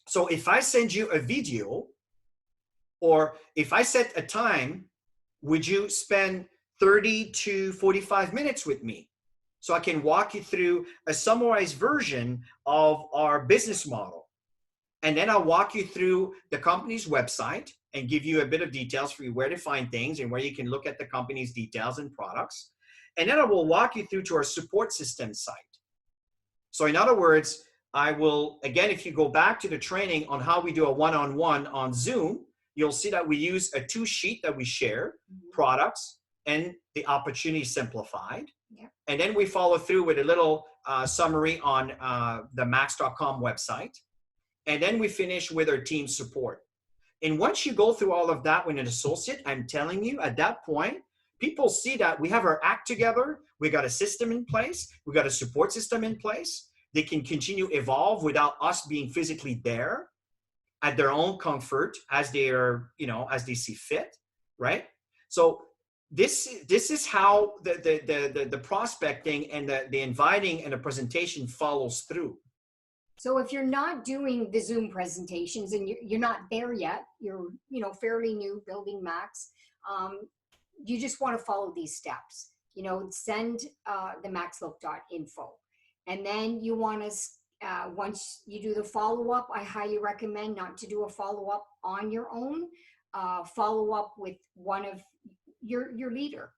So if I send you a video, or if I set a time, would you spend 30 to 45 minutes with me? So I can walk you through a summarized version of our business model. And then I'll walk you through the company's website and give you a bit of details for you where to find things and where you can look at the company's details and products. And then I will walk you through to our support system site. So in other words, I will, again, if you go back to the training on how we do a one-on-one on Zoom, you'll see that we use a 2-sheet that we share, products and the opportunity simplified. Yeah. And then we follow through with a little summary on the max.com website. And then we finish with our team support. And once you go through all of that with an associate, I'm telling you, at that point, people see that we have our act together. We got a system in place. We got a support system in place. They can continue evolve without us being physically there at their own comfort as they are, as they see fit, right? So this is how the prospecting and the inviting and the presentation follows through. So if you're not doing the Zoom presentations and you're not there yet, you're fairly new building Max, you just want to follow these steps. Send the maxlook.info, and then you want to once you do the follow-up, I highly recommend not to do a follow-up on your own. Follow up with one of your leader.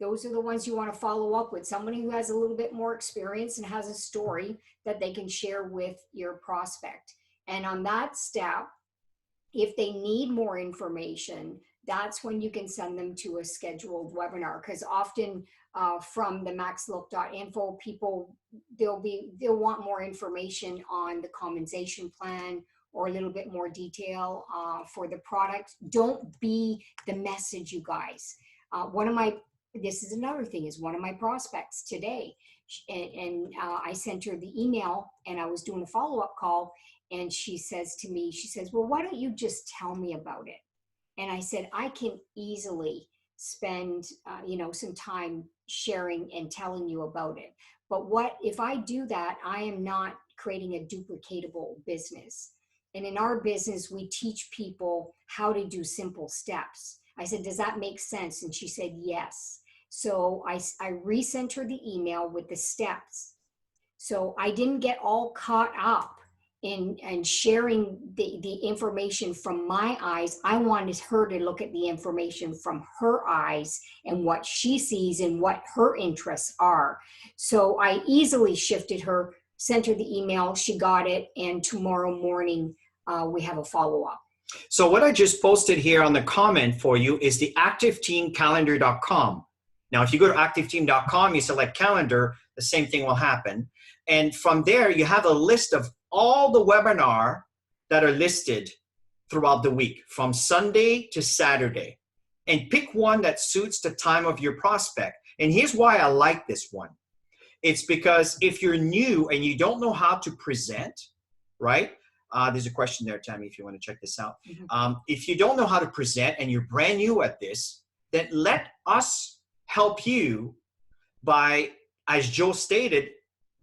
Those are the ones you want to follow up with, somebody who has a little bit more experience and has a story that they can share with your prospect. And on that step, if they need more information, that's when you can send them to a scheduled webinar, because often from the maxlook.info, people, they'll want more information on the compensation plan or a little bit more detail for the product. Don't be the message, you guys. One of my this is another thing, is one of my prospects today. And I sent her the email and I was doing a follow-up call, and she says to me, she says, well, why don't you just tell me about it? And I said, I can easily spend, some time sharing and telling you about it. But what if I do that, I am not creating a duplicatable business. And in our business, we teach people how to do simple steps. I said, does that make sense? And she said, yes. So I resent her the email with the steps. So I didn't get all caught up in sharing the information from my eyes. I wanted her to look at the information from her eyes and what she sees and what her interests are. So I easily shifted her, sent her the email, she got it, and tomorrow morning we have a follow-up. So what I just posted here on the comment for you is the activeteamcalendar.com. Now, if you go to activeteam.com, you select calendar, the same thing will happen. And from there, you have a list of all the webinar that are listed throughout the week, from Sunday to Saturday. And pick one that suits the time of your prospect. And here's why I like this one. It's because if you're new and you don't know how to present, right? There's a question there, Tammy, if you want to check this out. Mm-hmm. If you don't know how to present and you're brand new at this, then let us help you by, as Joe stated,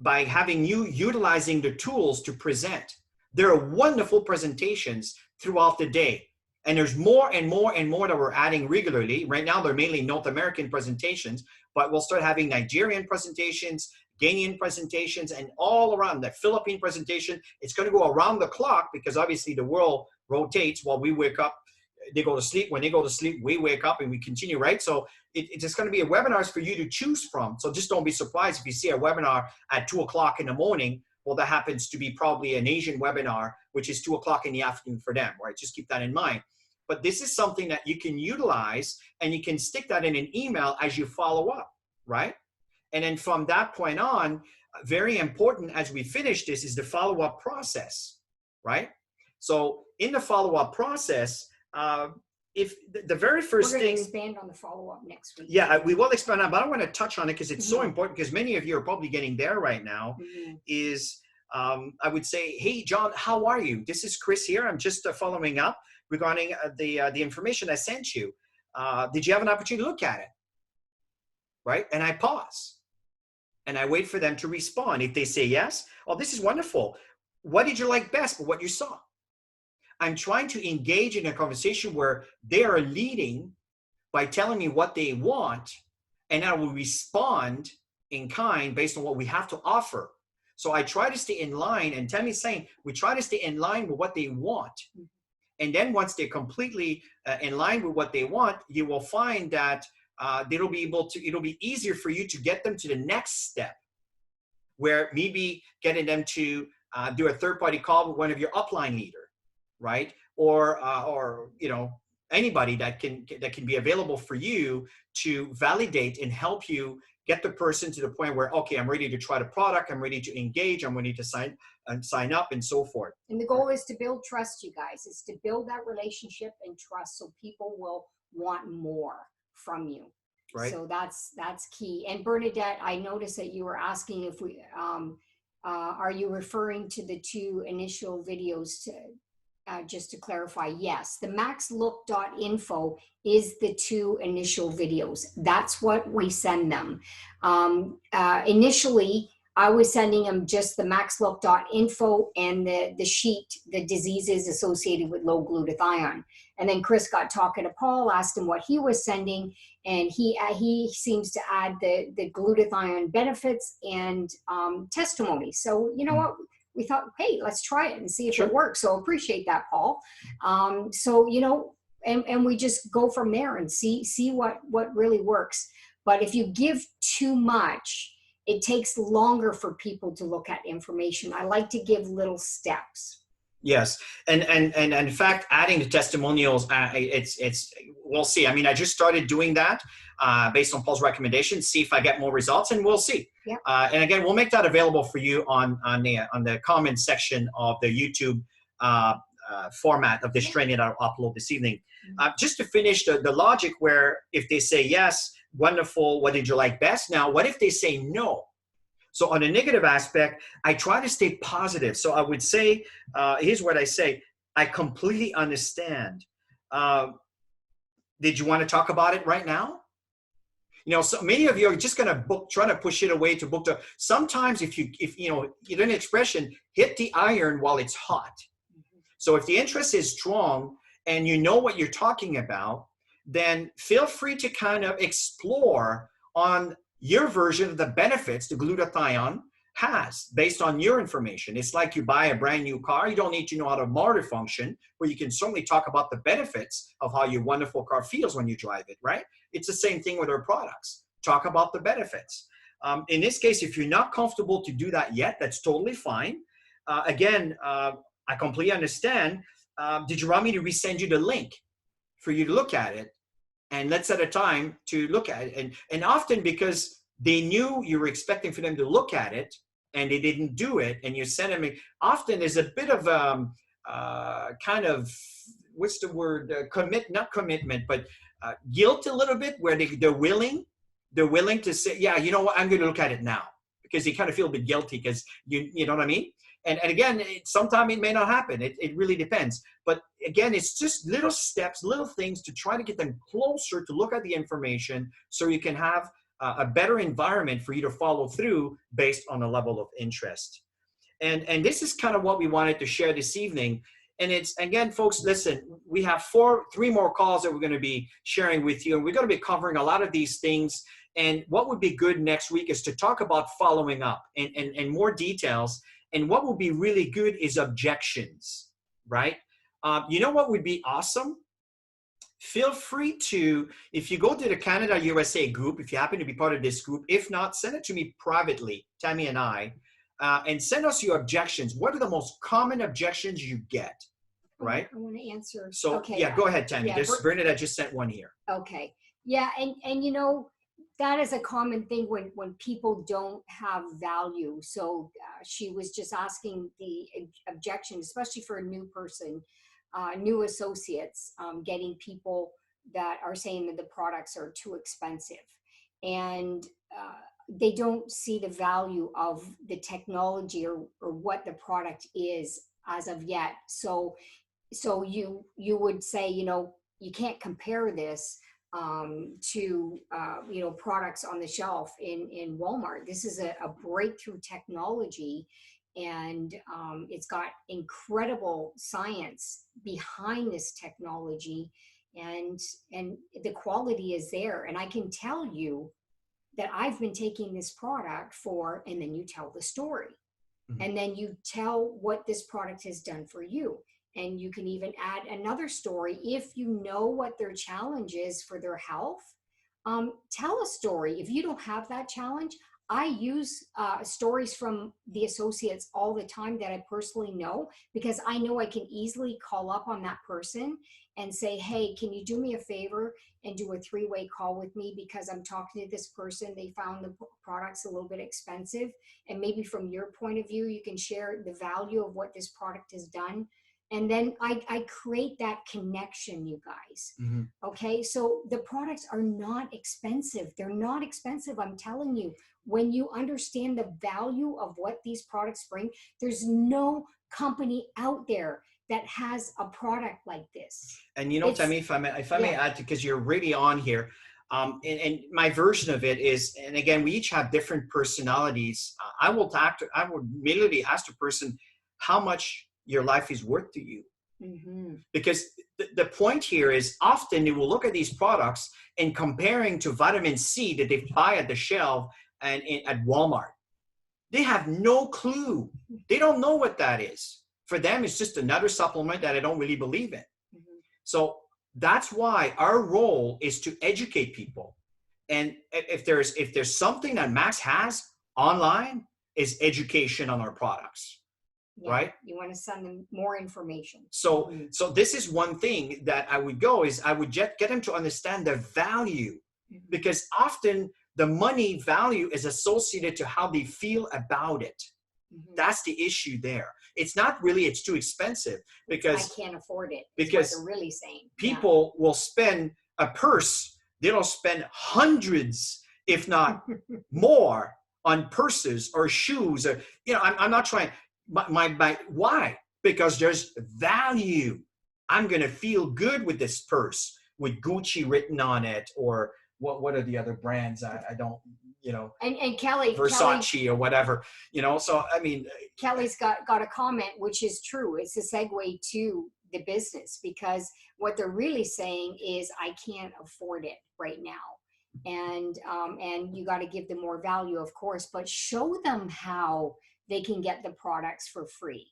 by having you utilizing the tools to present. There are wonderful presentations throughout the day. And there's more and more and more that we're adding regularly. Right now, they're mainly North American presentations, but we'll start having Nigerian presentations, Ghanaian presentations, and all around. The Philippine presentation, it's going to go around the clock because obviously the world rotates while we wake up. They go to sleep. When they go to sleep, we wake up and we continue, right? So it's just going to be webinars for you to choose from. So just don't be surprised if you see a webinar at 2 o'clock in the morning. Well, that happens to be probably an Asian webinar, which is 2 o'clock in the afternoon for them, right? Just keep that in mind. But this is something that you can utilize, and you can stick that in an email as you follow up, right? And then from that point on, very important as we finish this is the follow-up process, right? So in the follow-up process, if the very first thing— We're going to expand on the follow-up next week. Yeah, we will expand on, but I want to touch on it because it's so important, because many of you are probably getting there right now, is I would say, hey, John, how are you? This is Chris here. I'm just following up regarding the information I sent you. Did you have an opportunity to look at it? Right? And I pause. And I wait for them to respond. If they say yes, oh, this is wonderful. What did you like best about what you saw? I'm trying to engage in a conversation where they are leading by telling me what they want, and I will respond in kind based on what we have to offer. So I try to stay in line, and Tammy's saying we try to stay in line with what they want. And then once they're completely in line with what they want, you will find that it'll be easier for you to get them to the next step, where maybe getting them to do a third-party call with one of your upline leaders, right? Or anybody that can be available for you to validate and help you get the person to the point where, okay, I'm ready to try the product, I'm ready to engage, I'm ready to sign up, and so forth. And the goal is to build trust, you guys. It's to build that relationship and trust so people will want more from you. Right. So that's key. And Bernadette, I noticed that you were asking if we are you referring to the 2 initial videos to just to clarify, yes, the maxlook.info is the 2 initial videos. That's what we send them. Initially, I was sending them just the maxlook.info and the sheet, the diseases associated with low glutathione. And then Chris got talking to Paul, asked him what he was sending, and he seems to add the glutathione benefits and testimonies. So you know what? We thought, hey, let's try it and see if it works. So appreciate that, Paul. So, and we just go from there and see what really works. But if you give too much, it takes longer for people to look at information. I like to give little steps. Yes, and in fact, adding the testimonials, we'll see. I mean, I just started doing that based on Paul's recommendations. See if I get more results, and we'll see. Yeah. And again, we'll make that available for you on the comment section of the YouTube format of this training that I'll upload this evening. Just to finish the logic, where if they say yes, wonderful, what did you like best? Now, what if they say no? So on a negative aspect, I try to stay positive. So I would say, here's what I say. I completely understand. Did you want to talk about it right now? You know, so many of you are just going to try to push it away to book. Sometimes if you know, you know an expression, hit the iron while it's hot. So if the interest is strong and you know what you're talking about, then feel free to kind of explore on your version of the benefits the glutathione has based on your information. It's like you buy a brand new car. You don't need to know how the motor function, but you can certainly talk about the benefits of how your wonderful car feels when you drive it, right? It's the same thing with our products. Talk about the benefits. In this case, if you're not comfortable to do that yet, that's totally fine. Again, I completely understand. Did you want me to resend you the link for you to look at it? And let's set a time to look at it. And often because they knew you were expecting for them to look at it and they didn't do it, and you sent them, often there's a bit of kind of, what's the word, not commitment, but guilt a little bit, where they're willing to say, yeah, you know what, I'm going to look at it now, because they kind of feel a bit guilty because you know what I mean? And again, sometimes it may not happen. It really depends. But again, it's just little steps, little things to try to get them closer to look at the information so you can have a better environment for you to follow through based on a level of interest. And this is kind of what we wanted to share this evening. And it's, again, folks, listen, we have three more calls that we're going to be sharing with you. And we're going to be covering a lot of these things. And what would be good next week is to talk about following up and more details. And what would be really good is objections, right? You know what would be awesome? Feel free to, if you go to the Canada USA group, if you happen to be part of this group, if not, send it to me privately, Tammy and I, and send us your objections. What are the most common objections you get, right? I want to answer. So, okay, yeah, go ahead, Tammy. yeah, Bernadette just sent one here. Okay. Yeah, and you know, that is a common thing when people don't have value. So she was just asking the objection, especially for a new person, new associates, getting people that are saying that the products are too expensive. And they don't see the value of the technology or what the product is as of yet. So you would say, you know, you can't compare this to you know, products on the shelf in Walmart. This is a breakthrough technology, and it's got incredible science behind this technology, and the quality is there. And I can tell you that I've been taking this product for, and then you tell the story, and then you tell what this product has done for you. And you can even add another story if you know what their challenge is for their health. Tell a story. If you don't have that challenge, I use stories from the associates all the time that I personally know, because I know I can easily call up on that person and say, hey, can you do me a favor and do a 3-way call with me, because I'm talking to this person. They found the products a little bit expensive. And maybe from your point of view, you can share the value of what this product has done. And then I create that connection, you guys. Okay, so the products are not expensive. They're not expensive, I'm telling you. When you understand the value of what these products bring, there's no company out there that has a product like this. And you know, Tammy, if I may add, because you're really on here, and my version of it is, and again, we each have different personalities. I would immediately ask the person how much your life is worth to you. Because the point here is, often they will look at these products and comparing to vitamin C that they buy at the shelf and at Walmart. They have no clue. They don't know what that is. For them, it's just another supplement that I don't really believe in. So that's why our role is to educate people. And if there's something that Max has online, is education on our products. Yeah, right? You want to send them more information. So this is one thing that I would go is I would get them to understand the value, because often the money value is associated to how they feel about it. That's the issue there. It's not really, it's too expensive, because I can't afford it. Because they're really saying people will spend a purse they'll spend hundreds, if not more, on purses or shoes. Or, you know, I'm not trying, why? Because there's value. I'm going to feel good with this purse with Gucci written on it, or what are the other brands? I don't, you know, and Kelly, Versace or whatever, you know. So, I mean, Kelly's got a comment, which is true. It's a segue to the business, because what they're really saying is, I can't afford it right now. And you got to give them more value, of course, but show them how they can get the products for free.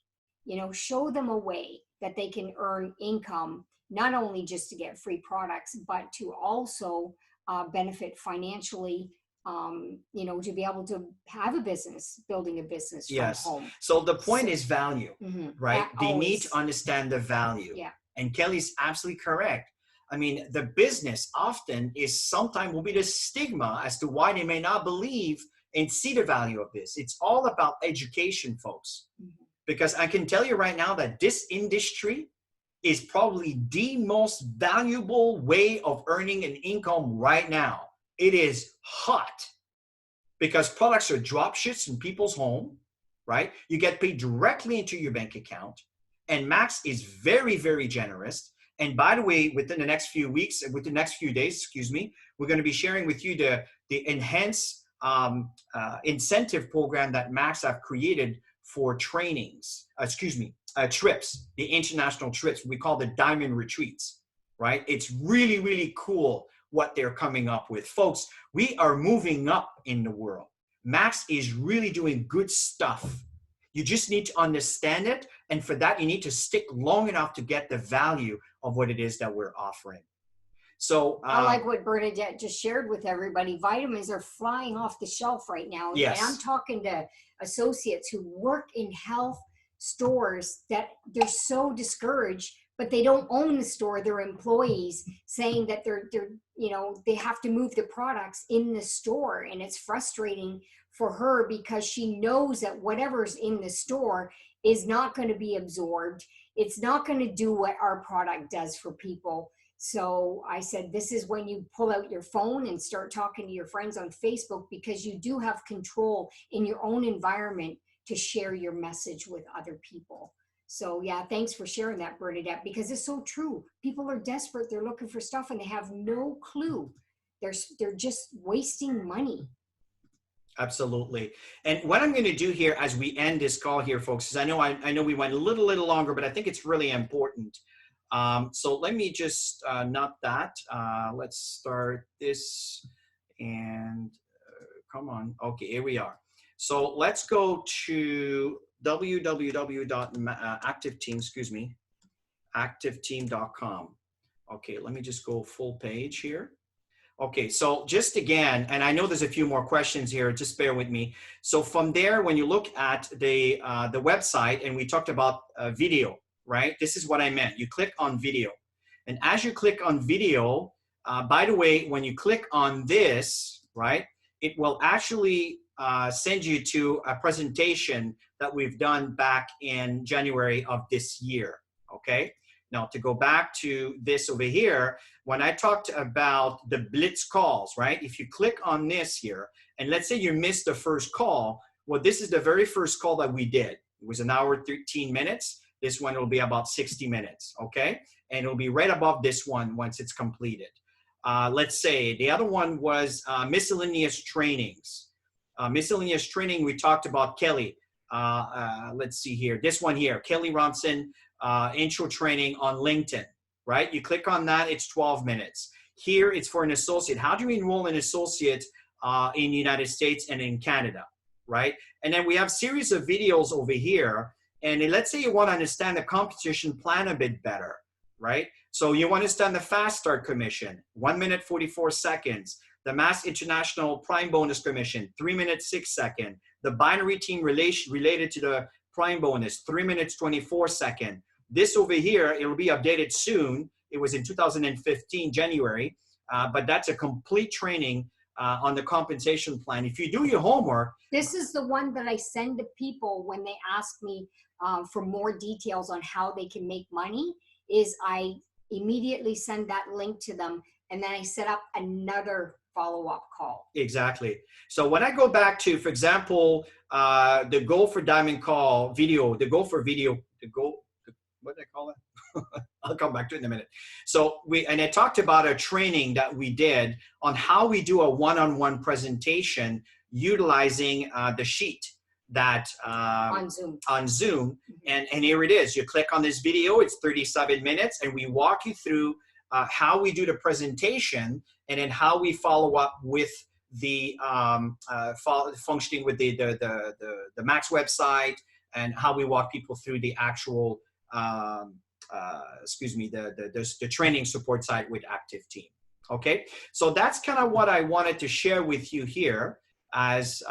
You know, show them a way that they can earn income, not only just to get free products, but to also benefit financially, you know, to be able to have a business, building a business from home. So the point is value, right? They always need to understand the value. Yeah. And Kelly's absolutely correct. I mean, the business often is sometimes will be the stigma as to why they may not believe and see the value of this. It's all about education, folks. Because I can tell you right now that this industry is probably the most valuable way of earning an income right now. It is hot because products are drop ships in people's home, right? You get paid directly into your bank account. And Max is very, very generous. And by the way, within the next few weeks, within the next few days, excuse me, we're going to be sharing with you the enhanced incentive program that Max have created for trainings, trips, the international trips. We call the Diamond Retreats, right? It's really, really cool what they're coming up with. Folks, we are moving up in the world. Max is really doing good stuff. You just need to understand it. And for that, you need to stick long enough to get the value of what it is that we're offering. So I like what Bernadette just shared with everybody. Vitamins are flying off the shelf right now. Yes. And I'm talking to associates who work in health stores that they're so discouraged, but they don't own the store. They're employees saying that they're you know, they have to move the products in the store, and it's frustrating for her because she knows that whatever's in the store is not going to be absorbed. It's not going to do what our product does for people. So I said, this is when you pull out your phone and start talking to your friends on Facebook, because you do have control in your own environment to share your message with other people. So yeah, thanks for sharing that, Bernadette, because it's so true. People are desperate. They're looking for stuff and they have no clue. They're just wasting money. Absolutely. And what I'm going to do here as we end this call here, folks, is I know we went a little longer, but I think it's really important. So let me just, let's start this and come on. Okay, here we are. So let's go to activeteam.com. Okay, let me just go full page here. Okay, so just again, and I know there's a few more questions here, just bear with me. So from there, when you look at the website, and we talked about video, right? This is what I meant. You click on video. And as you click on video, by the way, when you click on this, right, it will actually send you to a presentation that we've done back in January of this year, okay? Now, to go back to this over here, when I talked about the BLITZ calls, right? If you click on this here, and let's say you missed the first call, well, this is the very first call that we did. It was an hour, 13 minutes. This one will be about 60 minutes, okay? And it'll be right above this one once it's completed. Let's say the other one was Miscellaneous Trainings. Miscellaneous Training, we talked about Kelly. Let's see here. This one here, Kelly Ronson, intro training on LinkedIn, right? You click on that, it's 12 minutes. Here, it's for an associate. How do you enroll an associate in the United States and in Canada, right? And then we have a series of videos over here. And let's say you want to understand the compensation plan a bit better, right? So you understand the Fast Start Commission, 1 minute, 44 seconds. The Mass International Prime Bonus Commission, 3 minutes, 6 seconds. The binary team related to the Prime Bonus, 3 minutes, 24 seconds. This over here, it will be updated soon. It was in 2015, January, but that's a complete training on the compensation plan. If you do your homework. This is the one that I send to people when they ask me for more details on how they can make money, is I immediately send that link to them and then I set up another follow-up call. Exactly. So when I go back to, for example, the Go for Diamond Call video, what did I call it? I'll come back to it in a minute. So I talked about a training that we did on how we do a one-on-one presentation utilizing the sheet that On Zoom. And here it is. You click on this video, it's 37 minutes, and we walk you through how we do the presentation, and then how we follow up with the functioning with the Max website, and how we walk people through the actual the training support side with Active Team. Okay, so that's kind of what I wanted to share with you here. As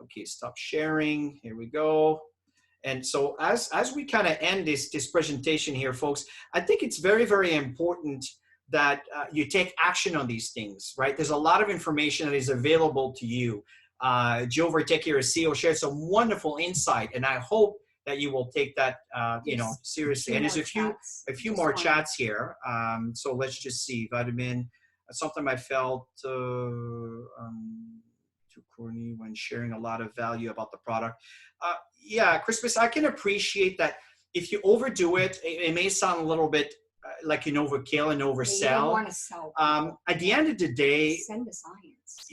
okay, stop sharing. Here we go. And so as we kind of end this presentation here, folks, I think it's very, very important that you take action on these things, right? There's a lot of information that is available to you. Joe Vertecchio, our CEO, shared some wonderful insight, and I hope that you will take that, seriously. And there's a few more chats here. So let's just see. Vitamin, something I felt too corny when sharing a lot of value about the product. Yeah, Christmas, I can appreciate that. If you overdo it, it may sound a little bit like an overkill and oversell. You don't want to sell. At the end of the day, Send the science.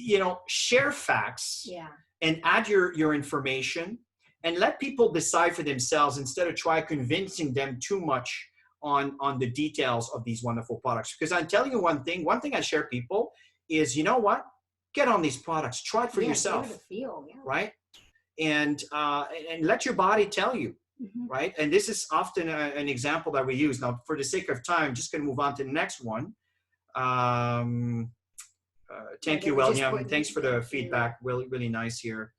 Share facts. Yeah. And add your information, and let people decide for themselves instead of try convincing them too much on the details of these wonderful products. Because I'm telling you one thing I share people is, you know what? Get on these products, try it for yourself, give it a feel, right? And let your body tell you, right? And this is often an example that we use. Now, for the sake of time, I'm just going to move on to the next one. Thank you, William. Thanks for the feedback. Really, really nice here.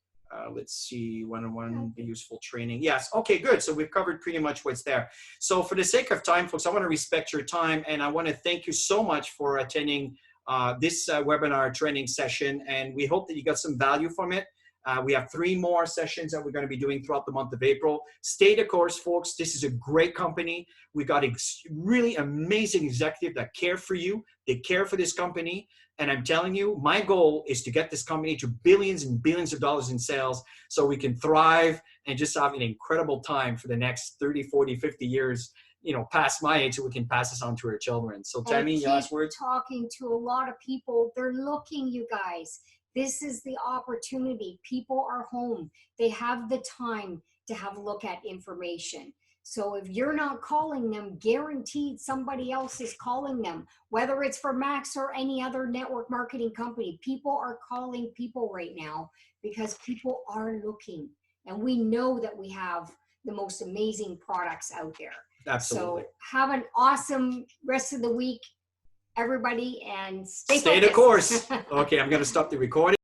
Let's see, one-on-one useful training. Yes, okay, good. So we've covered pretty much what's there. So for the sake of time, folks, I want to respect your time, and I want to thank you so much for attending this webinar training session, and we hope that you got some value from it. We have 3 more sessions that we're going to be doing throughout the month of April. Stay the course, folks. This is a great company. We got a really amazing executive that care for you. They care for this company. And I'm telling you, my goal is to get this company to billions and billions of dollars in sales so we can thrive and just have an incredible time for the next 30, 40, 50 years, past my age, so we can pass this on to our children. So Tammy, your last words? Talking to a lot of people. They're looking, you guys. This is the opportunity. People are home. They have the time to have a look at information. So if you're not calling them, guaranteed somebody else is calling them, whether it's for Max or any other network marketing company. People are calling people right now because people are looking. And we know that we have the most amazing products out there. Absolutely. So have an awesome rest of the week, everybody, and stay the course. Okay, I'm going to stop the recording.